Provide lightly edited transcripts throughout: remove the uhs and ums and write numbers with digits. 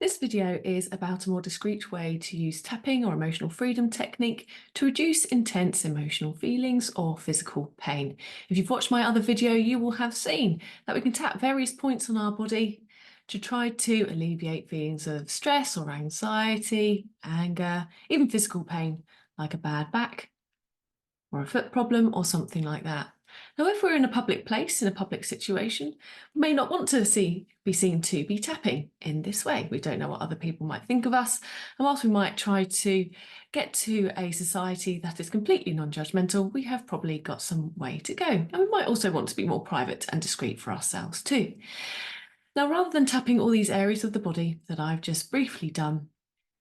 This video is about a more discreet way to use tapping or emotional freedom technique to reduce intense emotional feelings or physical pain. If you've watched my other video, you will have seen that we can tap various points on our body to try to alleviate feelings of stress or anxiety, anger, even physical pain like a bad back or a foot problem or something like that. Now, if we're in a public place, in a public situation, we may not want to be seen to be tapping in this way. We don't know what other people might think of us. And whilst we might try to get to a society that is completely non-judgmental, we have probably got some way to go. And we might also want to be more private and discreet for ourselves too. Now, rather than tapping all these areas of the body that I've just briefly done,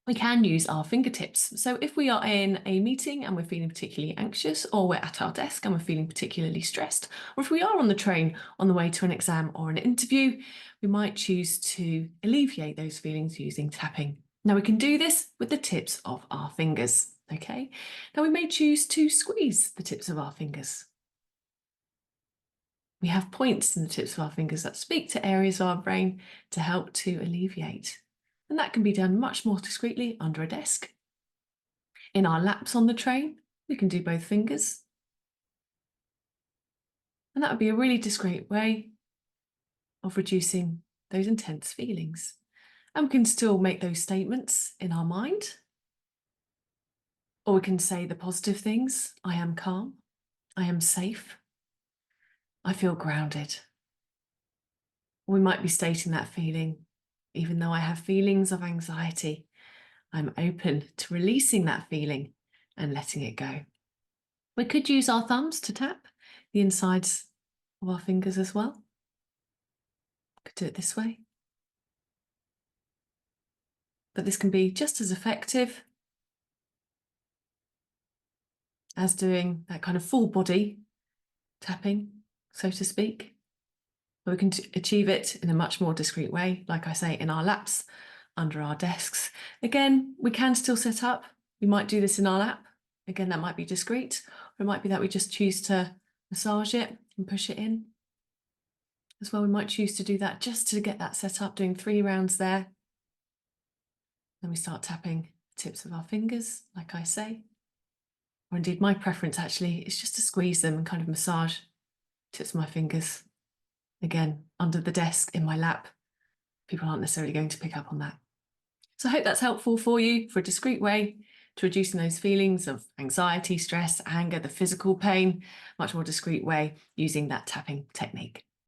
we can use our fingertips. So if we are in a meeting and we're feeling particularly anxious, or we're at our desk and we're feeling particularly stressed, or if we are on the train on the way to an exam or an interview, we might choose to alleviate those feelings using tapping. Now we can do this with the tips of our fingers, okay? Now we may choose to squeeze the tips of our fingers. We have points in the tips of our fingers that speak to areas of our brain to help to alleviate. And that can be done much more discreetly under a desk. In our laps on the train, we can do both fingers. And that would be a really discreet way of reducing those intense feelings. And we can still make those statements in our mind. Or we can say the positive things. I am calm. I am safe. I feel grounded. Or we might be stating that feeling. Even though I have feelings of anxiety, I'm open to releasing that feeling and letting it go. We could use our thumbs to tap the insides of our fingers as well. Could do it this way. But this can be just as effective as doing that kind of full body tapping, so to speak. But we can achieve it in a much more discreet way, like I say, in our laps, under our desks. Again, we can still set up. We might do this in our lap. Again, that might be discreet, or it might be that we just choose to massage it and push it in. As well, we might choose to do that just to get that set up, doing 3 rounds there. Then we start tapping the tips of our fingers, like I say. Or indeed, my preference actually is just to squeeze them and kind of massage tips of my fingers. Again, under the desk, in my lap. People aren't necessarily going to pick up on that. So I hope that's helpful for you for a discreet way to reducing those feelings of anxiety, stress, anger, the physical pain, much more discreet way using that tapping technique.